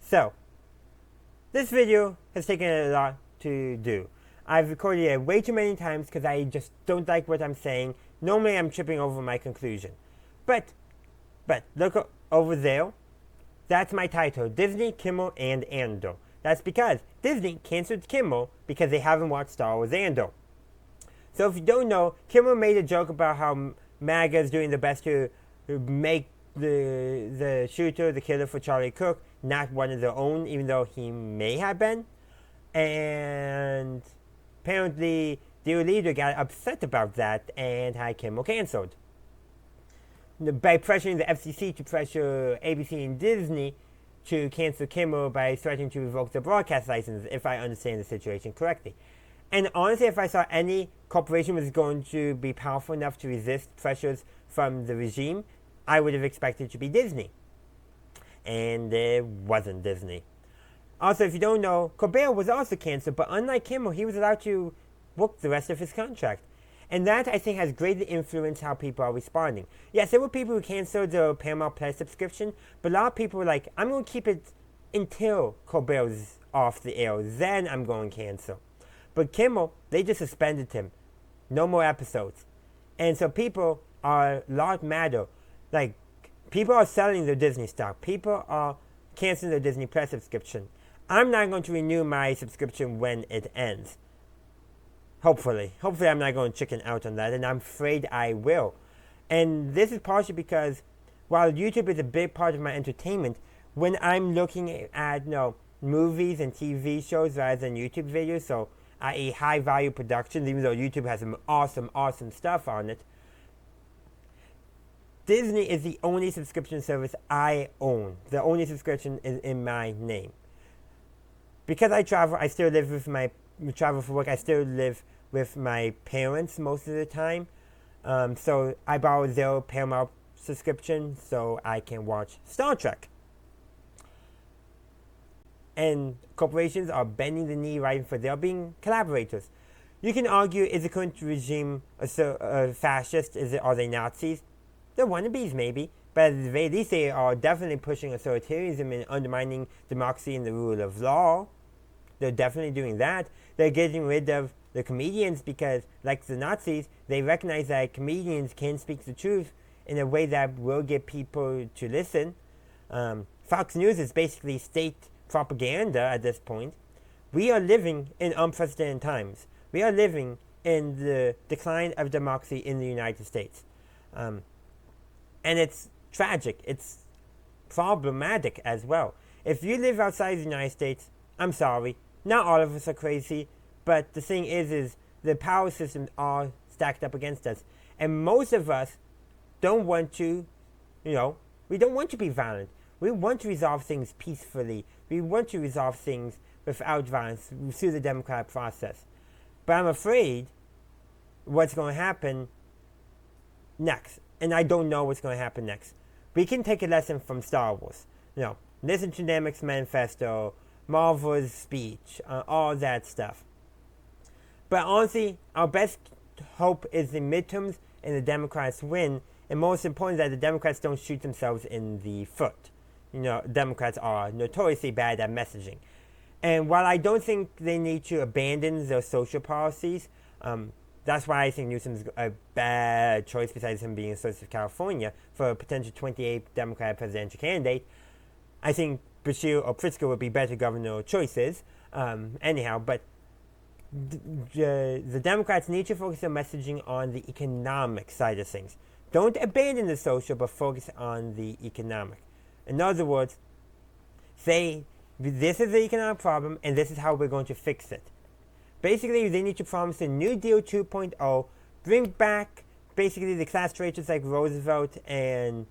So, this video has taken a lot to do. I've recorded it way too many times because I just don't like what I'm saying. Normally I'm tripping over my conclusion. But look over there. That's my title, Disney, Kimmel, and Andor. That's because Disney canceled Kimmel because they haven't watched Star Wars Andor. So if you don't know, Kimmel made a joke about how MAGA is doing the best to make the shooter, the killer for Charlie Cook, not one of their own, even though he may have been. And apparently their leader got upset about that and had Kimmel canceled. By pressuring the FCC to pressure ABC and Disney to cancel Kimmel by threatening to revoke the broadcast license, if I understand the situation correctly. And honestly, if I saw any corporation was going to be powerful enough to resist pressures from the regime, I would have expected it to be Disney. And it wasn't Disney. Also, if you don't know, Colbert was also canceled, but unlike Kimmel, he was allowed to book the rest of his contract. And that, I think, has greatly influenced how people are responding. Yes, there were people who canceled their Paramount Plus subscription, but a lot of people were like, I'm going to keep it until Colbert's off the air, then I'm going to cancel. But Kimmel, they just suspended him. No more episodes. And so people are a lot madder. Like, people are selling their Disney stock. People are canceling their Disney Plus subscription. I'm not going to renew my subscription when it ends. Hopefully I'm not going to chicken out on that, and I'm afraid I will. And this is partially because while YouTube is a big part of my entertainment, when I'm looking at movies and TV shows rather than YouTube videos, so i.e. high value productions, even though YouTube has some awesome stuff on it, Disney is the only subscription service I own. The only subscription is in my name. Because I travel, I still live with travel for work, I still live with my parents most of the time. So I borrow their Paramount subscription so I can watch Star Trek. And corporations are bending the knee right for their being collaborators. You can argue, is the current regime a fascist? Are they Nazis? They're wannabes maybe, but at the very least they are definitely pushing authoritarianism and undermining democracy and the rule of law. They're definitely doing that. They're getting rid of the comedians because, like the Nazis, they recognize that comedians can speak the truth in a way that will get people to listen. Fox News is basically state propaganda at this point. We are living in unprecedented times. We are living in the decline of democracy in the United States. And it's tragic. It's problematic as well. If you live outside the United States, I'm sorry. Not all of us are crazy, but the thing is the power systems are stacked up against us. And most of us don't want to, we don't want to be violent. We want to resolve things peacefully. We want to resolve things without violence through the democratic process. But I'm afraid what's going to happen next. And I don't know what's going to happen next. We can take a lesson from Star Wars. Listen to Nemec's manifesto, Marvel's speech, all that stuff. But honestly, our best hope is the midterms and the Democrats win. And most important, that the Democrats don't shoot themselves in the foot. Democrats are notoriously bad at messaging. And while I don't think they need to abandon their social policies, that's why I think Newsom's a bad choice besides him being a source of California for a potential 28th Democratic presidential candidate. I think Beshear or Pritzker would be better governor choices. Anyhow, but the Democrats need to focus their messaging on the economic side of things. Don't abandon the social, but focus on the economic. In other words, say, this is the economic problem, and this is how we're going to fix it. Basically, they need to promise a New Deal 2.0, bring back basically the class traitors like Roosevelt and,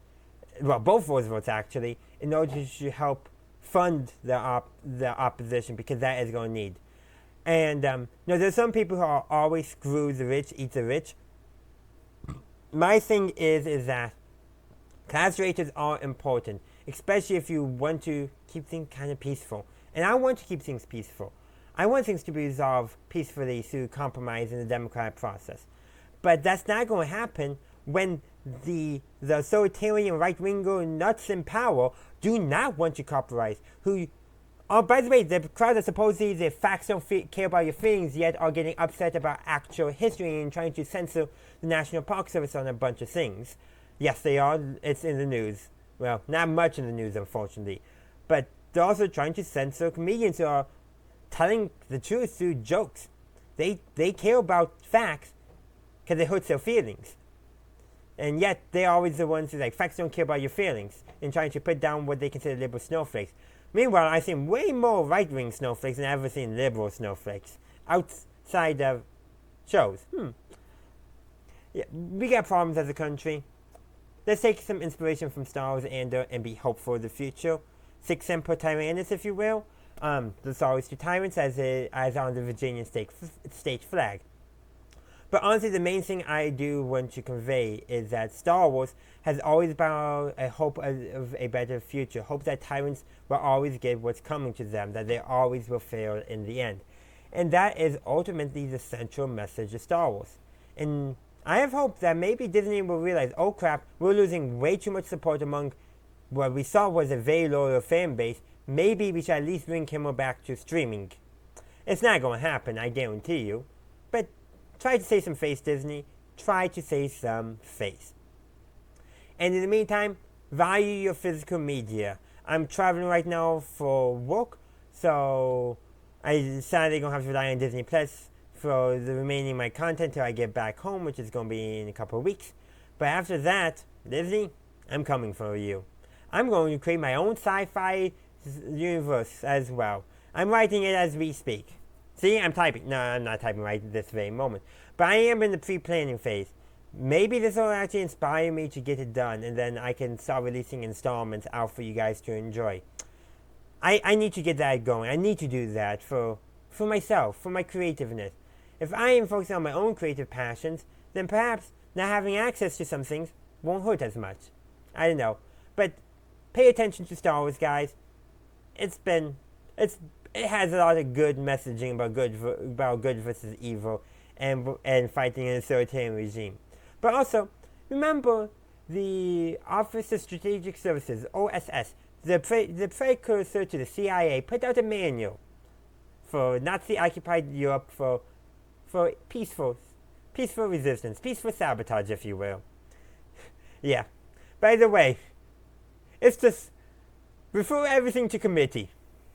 both Roosevelts actually, in order to help fund the opposition, because that is going to need. And there's some people who are always screw the rich, eat the rich. My thing is that class traitors are important, especially if you want to keep things kind of peaceful. And I want to keep things peaceful. I want things to be resolved peacefully through compromise in the democratic process. But that's not going to happen when the authoritarian right-winger nuts in power do not want to cooperate, who Oh, by the way, the crowd that supposedly the facts don't care about your feelings yet are getting upset about actual history and trying to censor the National Park Service on a bunch of things. Yes, they are. It's in the news. Well, not much in the news, unfortunately. But they're also trying to censor comedians who are telling the truth through jokes. They care about facts because it hurts their feelings. And yet, they're always the ones who like, facts don't care about your feelings, and trying to put down what they consider liberal snowflakes. Meanwhile, I've seen way more right-wing snowflakes than I've ever seen liberal snowflakes outside of shows. Yeah, we got problems as a country. Let's take some inspiration from Star Wars Andor and be hopeful for the future. Sic semper tyrannis, if you will. The Star Wars to tyrants as on the Virginia state flag. But honestly, the main thing I do want to convey is that Star Wars has always been a hope of a better future. Hope that tyrants will always get what's coming to them, that they always will fail in the end. And that is ultimately the central message of Star Wars. And I have hope that maybe Disney will realize, oh crap, we're losing way too much support among what we saw was a very loyal fan base. Maybe we should at least bring Kimmel back to streaming. It's not going to happen, I guarantee you. But try to save some face, Disney. Try to save some face. And in the meantime, value your physical media. I'm traveling right now for work, so I sadly going to have to rely on Disney Plus for the remaining of my content till I get back home, which is going to be in a couple of weeks. But after that, Disney, I'm coming for you. I'm going to create my own sci-fi universe as well. I'm writing it as we speak. See, I'm typing. No, I'm not typing right this very moment. But I am in the pre-planning phase. Maybe this will actually inspire me to get it done, and then I can start releasing installments out for you guys to enjoy. I need to get that going. I need to do that for myself, for my creativeness. If I am focusing on my own creative passions, then perhaps not having access to some things won't hurt as much. I don't know. But pay attention to Star Wars, guys. It has a lot of good messaging about good versus evil and fighting an authoritarian regime. But also, remember the Office of Strategic Services, OSS, the precursor to the CIA, put out a manual for Nazi-occupied Europe for peaceful resistance, peaceful sabotage, if you will. Yeah. By the way, it's just refer everything to committee.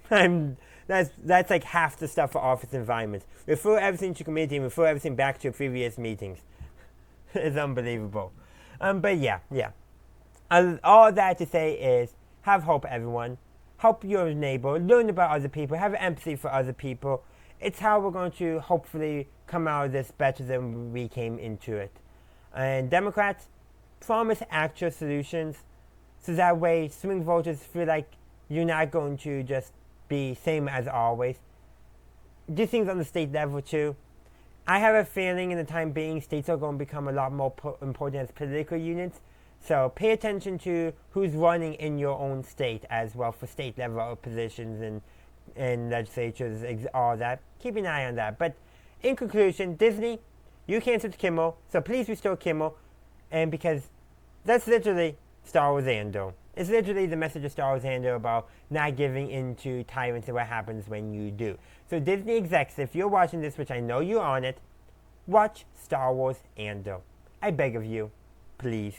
That's like half the stuff for office environments. Refer everything to committee and refer everything back to previous meetings. It's unbelievable. But yeah. All that to say is, have hope, everyone. Help your neighbor. Learn about other people. Have empathy for other people. It's how we're going to hopefully come out of this better than we came into it. And Democrats, promise actual solutions so that way swing voters feel like you're not going to just be same as always. Do things on the state level too. I have a feeling in the time being states are going to become a lot more important as political units. So pay attention to who's running in your own state as well for state level positions and legislatures, all that. Keep an eye on that. But in conclusion, Disney, you canceled Kimmel, so please restore Kimmel. And because that's literally Star Wars Andor. It's literally the message of Star Wars Andor about not giving in to tyrants and what happens when you do. So Disney execs, if you're watching this, which I know you're on it, watch Star Wars Andor. I beg of you, please.